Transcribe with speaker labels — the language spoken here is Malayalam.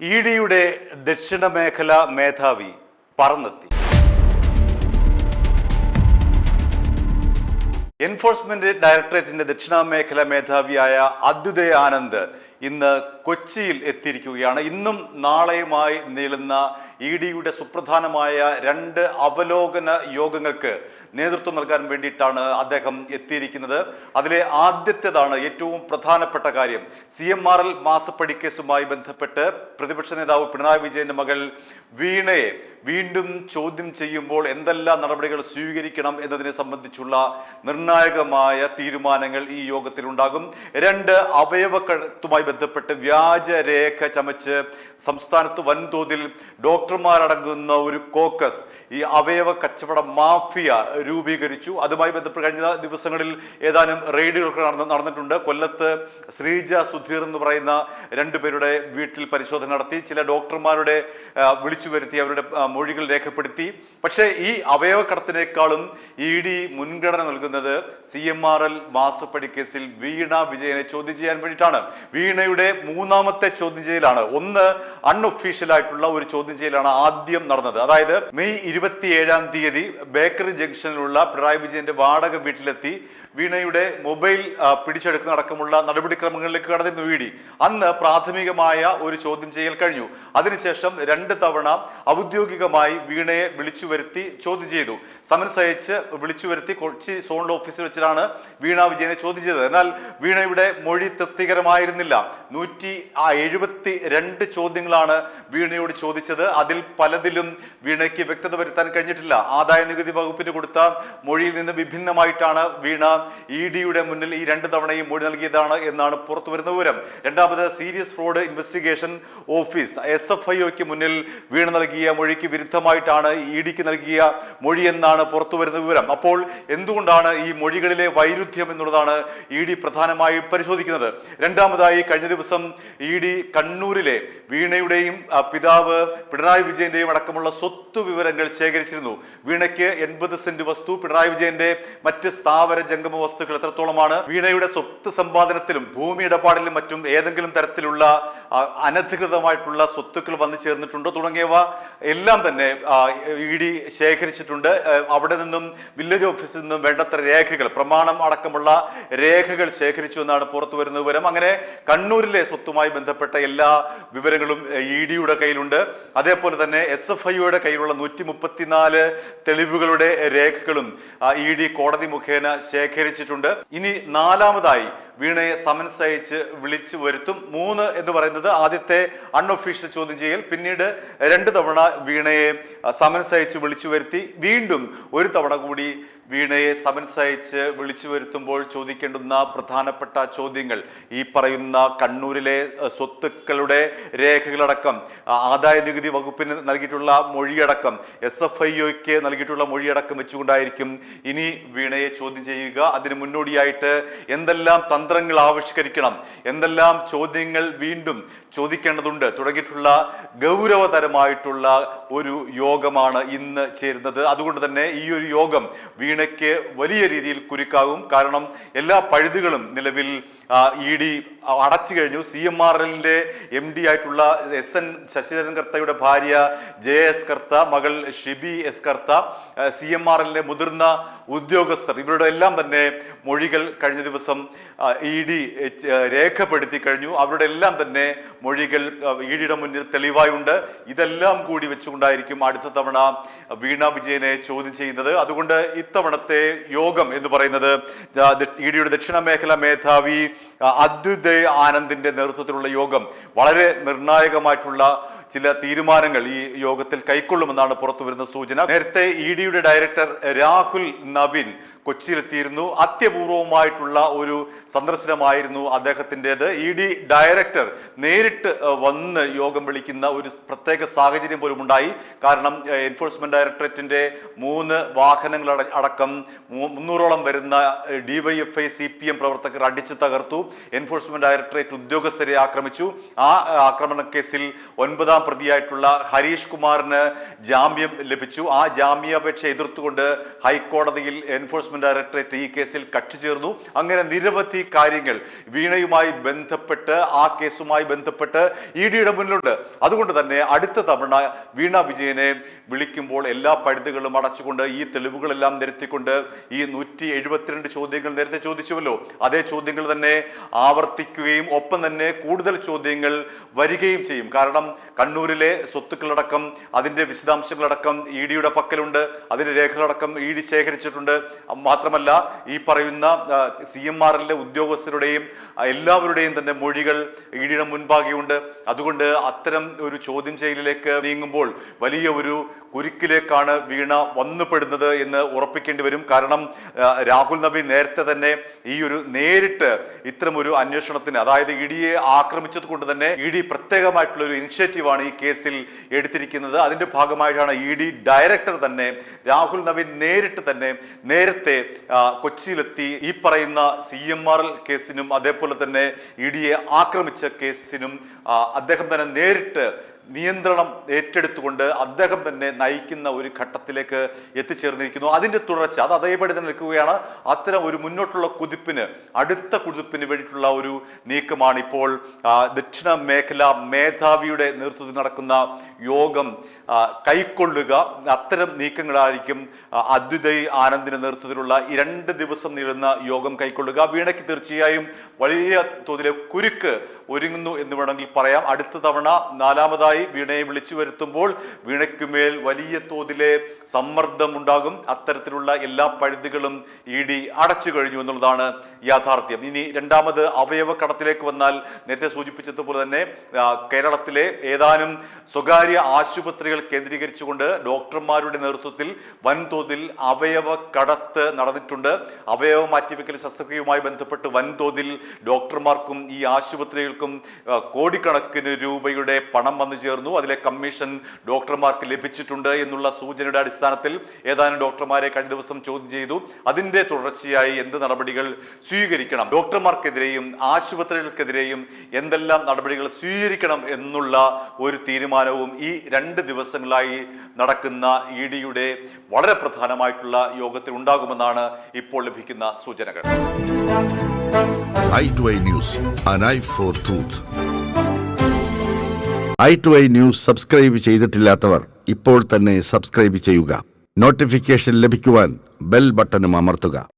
Speaker 1: ഇഡിയുടെ ദക്ഷിണ മേഖല മേധാവി പറന്നെത്തി. എൻഫോഴ്സ്മെന്റ് ഡയറക്ടറേറ്റിന്റെ ദക്ഷിണ മേഖല മേധാവിയായ അദ്വിതേയ ആനന്ദ് ഇന്ന് കൊച്ചിയിൽ എത്തിയിരിക്കുകയാണ്. ഇന്നും നാളെയുമായി നീളുന്ന ഇഡിയുടെ സുപ്രധാനമായ 2 അവലോകന യോഗങ്ങൾക്ക് നേതൃത്വം നൽകാൻ വേണ്ടിയിട്ടാണ് അദ്ദേഹം എത്തിയിരിക്കുന്നത്. അതിലെ ആദ്യത്തേതാണ് ഏറ്റവും പ്രധാനപ്പെട്ട കാര്യം. CMRL മാസപ്പടി കേസുമായി ബന്ധപ്പെട്ട് പ്രതിപക്ഷ നേതാവ് പിണറായി വിജയന്റെ മകൾ വീണയെ വീണ്ടും ചോദ്യം ചെയ്യുമ്പോൾ എന്തെല്ലാം നടപടികൾ സ്വീകരിക്കണം എന്നതിനെ സംബന്ധിച്ചുള്ള നിർണായകമായ തീരുമാനങ്ങൾ ഈ യോഗത്തിൽ ഉണ്ടാകും. 2 അവയവക്കടത്തുമായി ബന്ധപ്പെട്ട് വ്യാജരേഖ ചമച്ച് സംസ്ഥാനത്ത് വൻതോതിൽ ഡോക്ടർമാരടങ്ങുന്ന ഒരു കോക്കസ്, ഈ അവയവ കച്ചവട മാഫിയ രൂപീകരിച്ചു. അതുമായി ബന്ധപ്പെട്ട് കഴിഞ്ഞ ദിവസങ്ങളിൽ ഏതാനും റെയ്ഡുകളൊക്കെ നടന്നിട്ടുണ്ട്. കൊല്ലത്ത് ശ്രീജ സുധീർ എന്ന് പറയുന്ന 2 പേരുടെ വീട്ടിൽ പരിശോധന നടത്തി. ചില ഡോക്ടർമാരുടെ വിളിച്ചു വരുത്തി അവരുടെ മൊഴികൾ രേഖപ്പെടുത്തി. പക്ഷേ ഈ അവയവക്കടത്തിനേക്കാളും ഇഡി മുൻഗണന നൽകുന്നത് CMRL മാസപ്പടി കേസിൽ വീണ വിജയനെ ചോദ്യം ചെയ്യാൻ വേണ്ടിയിട്ടാണ്. വീണയുടെ 3ാമത്തെ ചോദ്യം ചെയ്യലാണ്. ഒന്ന് അൺഒഫീഷ്യൽ ആയിട്ടുള്ള ഒരു ചോദ്യം ചെയ്യലാണ് ആദ്യം നടന്നത്. അതായത് മെയ് 27-ാം തീയതി ബേക്കറി ജംഗ്ഷനിലുള്ള പിണറായി വിജയന്റെ വാടക വീട്ടിലെത്തി വീണയുടെ മൊബൈൽ പിടിച്ചെടുക്കുന്ന അടക്കമുള്ള നടപടിക്രമങ്ങളിലേക്ക് കടന്നു ഇഡി. അന്ന് പ്രാഥമികമായ ഒരു ചോദ്യം ചെയ്യൽ കഴിഞ്ഞു. അതിനുശേഷം 2 തവണ ഔദ്യോഗികമായി വീണയെ വിളിച്ചു വരുത്തി ചോദ്യം ചെയ്തു. സമൻസ് അയച്ച് വിളിച്ചു വരുത്തി കൊച്ചി സോണൽ ഓഫീസിൽ വെച്ചിട്ടാണ് വീണ വിജയനെ ചോദ്യം ചെയ്തത്. എന്നാൽ വീണയുടെ മൊഴി തൃപ്തികരമായിരുന്നില്ല. 172 ചോദ്യങ്ങളാണ് വീണയോട് ചോദിച്ചത്. അതിൽ പലതിലും വീണയ്ക്ക് വ്യക്തത വരുത്താൻ കഴിഞ്ഞിട്ടില്ല. ആദായ നികുതി വകുപ്പിന് കൊടുത്ത മൊഴിയിൽ നിന്ന് വിഭിന്നമായിട്ടാണ് വീണ ഇഡിയുടെ മുന്നിൽ ഈ 2 തവണയും മൊഴി നൽകിയതാണ് എന്നാണ് പുറത്തു വരുന്ന വിവരം. രണ്ടാമത് സീരിയസ് ഫ്രോഡ് ഇൻവെസ്റ്റിഗേഷൻ ഓഫീസ് SFIOക്ക് മുന്നിൽ വീണ നൽകിയ മൊഴിക്ക് വിരുദ്ധമായിട്ടാണ് ഇഡിക്ക് നൽകിയ മൊഴി എന്നാണ് പുറത്തു വരുന്ന വിവരം. അപ്പോൾ എന്തുകൊണ്ടാണ് ഈ മൊഴികളിലെ വൈരുദ്ധ്യം എന്നുള്ളതാണ് ഇഡി പ്രധാനമായും പരിശോധിക്കുന്നത്. രണ്ടാമതായി കഴിഞ്ഞ ദിവസം ഇഡി കണ്ണൂരിലെ വീണയുടെയും പിതാവ് പിണറായി വിജയന്റെയും അടക്കമുള്ള സ്വത്ത് വിവരങ്ങൾ ശേഖരിച്ചിരുന്നു. വീണയ്ക്ക് 80 സെന്റ് വസ്തു, പിണറായി വിജയന്റെ മറ്റ് സ്ഥാവര ജംഗമ വസ്തുക്കൾ എത്രത്തോളമാണ്, വീണയുടെ സ്വത്ത് സമ്പാദനത്തിലും ഭൂമി ഇടപാടിലും മറ്റും ഏതെങ്കിലും തരത്തിലുള്ള അനധികൃതമായിട്ടുള്ള സ്വത്തുക്കൾ വന്നു ചേർന്നിട്ടുണ്ടോ തുടങ്ങിയവ എല്ലാം തന്നെ ഇഡി ശേഖരിച്ചിട്ടുണ്ട്. അവിടെ നിന്നും വില്ലേജ് ഓഫീസിൽ നിന്നും വേണ്ടത്ര രേഖകൾ, പ്രമാണം അടക്കമുള്ള രേഖകൾ ശേഖരിച്ചു എന്നാണ് പുറത്തു വരുന്ന വിവരം. അങ്ങനെ കണ്ണൂരിലെ സ്വത്തുമായി ബന്ധപ്പെട്ട എല്ലാ വിവരങ്ങളും ഇഡിയുടെ കയ്യിലുണ്ട്. അതേപോലെ തന്നെ SFIOയുടെ കയ്യിലുള്ള 134 തെളിവുകളുടെ രേഖകളും ഇഡി കോടതി മുഖേന ശേഖരിച്ചിട്ടുണ്ട്. ഇനി 4ാമതായി വീണയെ സമൻസ് അയച്ച് വിളിച്ചു വരുത്തും. 3 എന്ന് പറയുന്നത് ആദ്യത്തെ അൺഒഫീഷ്യൽ ചോദ്യം ചെയ്യൽ. പിന്നീട് 2 തവണ വീണയെ സമൻസ് അയച്ച് വിളിച്ചു വരുത്തി. വീണ്ടും 1 തവണ കൂടി വീണയെ സമൻസ് അയച്ച് വിളിച്ചു വരുത്തുമ്പോൾ ചോദിക്കേണ്ടുന്ന പ്രധാനപ്പെട്ട ചോദ്യങ്ങൾ ഈ പറയുന്ന കണ്ണൂരിലെ സ്വത്തുക്കളുടെ രേഖകളടക്കം, ആദായ നികുതി വകുപ്പിന് നൽകിയിട്ടുള്ള മൊഴിയടക്കം, SFIOയ്ക്ക് നൽകിയിട്ടുള്ള മൊഴിയടക്കം വെച്ചുകൊണ്ടായിരിക്കും ഇനി വീണയെ ചോദ്യം ചെയ്യുക. അതിന് മുന്നോടിയായിട്ട് എന്തെല്ലാം തന്ത്രങ്ങൾ ആവിഷ്കരിക്കണം, എന്തെല്ലാം ചോദ്യങ്ങൾ വീണ്ടും ചോദിക്കേണ്ടതുണ്ട് തുടങ്ങിയിട്ടുള്ള ഗൗരവതരമായിട്ടുള്ള ഒരു യോഗമാണ് ഇന്ന് ചേരുന്നത്. അതുകൊണ്ട് തന്നെ ഈ ഒരു യോഗം വീണയ്ക്ക് വലിയ രീതിയിൽ കുരുക്കാകും. കാരണം എല്ലാ പഴുതുകളും നിലവിൽ ഇഡി അടച്ചു കഴിഞ്ഞു. CMRLന്റെ MD ആയിട്ടുള്ള SN ശശിധരൻ കർത്തയുടെ ഭാര്യ JS കർത്ത, മകൾ ഷിബി S കർത്ത, CMRLന്റെ മുതിർന്ന ഉദ്യോഗസ്ഥർ, ഇവരുടെ എല്ലാം തന്നെ മൊഴികൾ കഴിഞ്ഞ ദിവസം ഇഡി രേഖപ്പെടുത്തി കഴിഞ്ഞു. അവരുടെ എല്ലാം തന്നെ മൊഴികൾ ഇഡിയുടെ മുന്നിൽ തെളിവായുണ്ട്. ഇതെല്ലാം കൂടി വെച്ചുകൊണ്ടായിരിക്കും അടുത്ത തവണ വീണ വിജയനെ ചോദ്യം ചെയ്യുന്നത്. അതുകൊണ്ട് ഇത്തവണത്തെ യോഗം എന്ന് പറയുന്നത് ഇഡിയുടെ ദക്ഷിണ മേഖല മേധാവി അദ്വിതേയ ആനന്ദിന്റെ നേതൃത്വത്തിലുള്ള യോഗം വളരെ നിർണായകമായിട്ടുള്ള ചില തീരുമാനങ്ങൾ ഈ യോഗത്തിൽ കൈക്കൊള്ളുമെന്നാണ് പുറത്തു വരുന്ന സൂചന. നേരത്തെ ഇഡിയുടെ ഡയറക്ടർ രാഹുൽ നവീൻ കൊച്ചിയിലെത്തിയിരുന്നു. അത്യപൂർവമായിട്ടുള്ള ഒരു സന്ദർശനമായിരുന്നു അദ്ദേഹത്തിൻ്റെത്. ഇഡി ഡയറക്ടർ നേരിട്ട് വന്ന് യോഗം വിളിക്കുന്ന ഒരു പ്രത്യേക സാഹചര്യം പോലും ഉണ്ടായി. കാരണം എൻഫോഴ്സ്മെന്റ് ഡയറക്ടറേറ്റിന്റെ 3 വാഹനങ്ങൾ അടക്കം 300ഓളം വരുന്ന DYFI CPM പ്രവർത്തകർ അടിച്ചു തകർത്തു. എൻഫോഴ്സ്മെന്റ് ഡയറക്ടറേറ്റ് ഉദ്യോഗസ്ഥരെ ആക്രമിച്ചു. ആ ആക്രമണ കേസിൽ 9 ഒൻപതാം പ്രതിയായിട്ടുള്ള ഹരീഷ് കുമാറിന് ജാമ്യം ലഭിച്ചു. ആ ജാമ്യാപേക്ഷ എതിർത്തുകൊണ്ട് ഹൈക്കോടതിയിൽ എൻഫോഴ്സ്മെന്റ് ഡയറക്ടറേറ്റ് ഈ കേസിൽ കക്ഷി ചേർന്നു. അങ്ങനെ നിരവധി കാര്യങ്ങൾ വീണയുമായി ബന്ധപ്പെട്ട് ആ കേസുമായി ബന്ധപ്പെട്ട് ഇഡിയുടെ മുന്നിലുണ്ട്. അതുകൊണ്ട് തന്നെ അടുത്ത തവണ വീണ വിജയനെ വിളിക്കുമ്പോൾ എല്ലാ പഴുതുകളും അടച്ചുകൊണ്ട് ഈ തെളിവുകളെല്ലാം നിരത്തിക്കൊണ്ട് ഈ 172 ചോദ്യങ്ങൾ നേരത്തെ ചോദിച്ചുവല്ലോ, അതേ ചോദ്യങ്ങൾ തന്നെ ആവർത്തിക്കുകയും ഒപ്പം തന്നെ കൂടുതൽ ചോദ്യങ്ങൾ വരികയും ചെയ്യും. കാരണം കണ്ണൂരിലെ സ്വത്തുക്കളടക്കം അതിന്റെ വിശദാംശങ്ങളടക്കം ഇഡിയുടെ പക്കലുണ്ട്, അതിന്റെ രേഖകളടക്കം ഇഡി ശേഖരിച്ചിട്ടുണ്ട്. മാത്രമല്ല ഈ പറയുന്ന CMRL ഉദ്യോഗസ്ഥരുടെയും എല്ലാവരുടെയും തന്നെ മൊഴികൾ ഇഡിയുടെ മുൻപാകെയുണ്ട്. അതുകൊണ്ട് അത്തരം ഒരു ചോദ്യം ചെയ്യലിലേക്ക് നീങ്ങുമ്പോൾ വലിയ ഒരു കുരുക്കിലേക്കാണ് വീണ വന്നുപെടുന്നത് എന്ന് ഉറപ്പിക്കേണ്ടി വരും. കാരണം രാഹുൽ നബി നേരത്തെ തന്നെ ഈ ഒരു നേരിട്ട് ഇത്തരം ഒരു അന്വേഷണത്തിന്, അതായത് ഇഡിയെ ആക്രമിച്ചത് കൊണ്ട് തന്നെ ഇഡി പ്രത്യേകമായിട്ടുള്ള ഒരു ഇനിഷ്യേറ്റീവാണ് ഈ കേസിൽ എടുത്തിരിക്കുന്നത്. അതിന്റെ ഭാഗമായിട്ടാണ് ഇഡി ഡയറക്ടർ തന്നെ രാഹുൽ നബി നേരിട്ട് തന്നെ നേരത്തെ കൊച്ചിയിലെത്തി ഈ പറയുന്ന CMRL കേസിനും അതേപോലെ തന്നെ ഇഡിയെ ആക്രമിച്ച കേസിനും അദ്ദേഹം തന്നെ നേരിട്ട് നിയന്ത്രണം ഏറ്റെടുത്തുകൊണ്ട് അദ്ദേഹം തന്നെ നയിക്കുന്ന ഒരു ഘട്ടത്തിലേക്ക് എത്തിച്ചേർന്നിരിക്കുന്നു. അതിന്റെ തുടർച്ച അത് അതേപടി തന്നെ നിൽക്കുകയാണ്. അത്തരം ഒരു മുന്നോട്ടുള്ള കുതിപ്പിന്, അടുത്ത കുതിപ്പിന് വേണ്ടിയിട്ടുള്ള ഒരു നീക്കമാണ് ഇപ്പോൾ ദക്ഷിണ മേഖല മേധാവിയുടെ നേതൃത്വത്തിൽ നടക്കുന്ന യോഗം കൈക്കൊള്ളുക. അത്തരം നീക്കങ്ങളായിരിക്കും അദ്വൈത് ആനന്ദിന്റെ നേതൃത്വത്തിലുള്ള ഈ 2 ദിവസം നീളുന്ന യോഗം കൈക്കൊള്ളുക. വീണയ്ക്ക് തീർച്ചയായും വലിയ തോതിലെ കുരുക്ക് ഒരുങ്ങുന്നു എന്ന് വേണമെങ്കിൽ പറയാം. അടുത്ത തവണ 4ാമതായി വീണയെ വിളിച്ചു വരുത്തുമ്പോൾ വീണയ്ക്കുമേൽ വലിയ തോതിലെ സമ്മർദ്ദം ഉണ്ടാകും. അത്തരത്തിലുള്ള എല്ലാ പഴുതുകളും ഇഡി അടച്ചു കഴിഞ്ഞു എന്നുള്ളതാണ് യാഥാർത്ഥ്യം. ഇനി രണ്ടാമത് അവയവ കടത്തിലേക്ക് വന്നാൽ, നേരത്തെ സൂചിപ്പിച്ചതുപോലെ തന്നെ കേരളത്തിലെ ഏതാനും സ്വകാര്യ ആശുപത്രികൾ കേന്ദ്രീകരിച്ചുകൊണ്ട് ഡോക്ടർമാരുടെ നേതൃത്വത്തിൽ വൻതോതിൽ അവയവ കടത്ത് നടന്നിട്ടുണ്ട്. അവയവ മാറ്റിവെക്കൽ ശസ്ത്രക്രിയയുമായി ബന്ധപ്പെട്ട് വൻതോതിൽ ഡോക്ടർമാർക്കും ഈ ആശുപത്രികൾക്കും കോടിക്കണക്കിന് രൂപയുടെ പണം വന്നു ചേർന്നു. അതിലെ കമ്മീഷൻ ഡോക്ടർമാർക്ക് ലഭിച്ചിട്ടുണ്ട് എന്നുള്ള സൂചനയുടെ അടിസ്ഥാനത്തിൽ ഏതാനും ഡോക്ടർമാരെ കഴിഞ്ഞ ദിവസം ചോദ്യം ചെയ്തു. അതിന്റെ തുടർച്ചയായി എന്ത് നടപടികൾ സ്വീകരിക്കണം, ഡോക്ടർമാർക്കെതിരെയും ആശുപത്രികൾക്കെതിരെയും എന്തെല്ലാം നടപടികൾ സ്വീകരിക്കണം എന്നുള്ള ഒരു തീരുമാനവും ഈ 2 ദിവസങ്ങളായി നടക്കുന്ന ഇഡിയുടെ വളരെ പ്രധാനമായിട്ടുള്ള യോഗത്തിൽ ഉണ്ടാകുമെന്നാണ് ഇപ്പോൾ ലഭിക്കുന്ന സൂചനകൾ.
Speaker 2: i2i News, an eye for truth. i2i News subscribe ചെയ്തിട്ടില്ലാത്തവർ ഇപ്പോൾ തന്നെ സബ്സ്ക്രൈബ് ചെയ്യുക. നോട്ടിഫിക്കേഷൻ ലഭിക്കുവാൻ ബെൽ ബട്ടണും അമർത്തുക.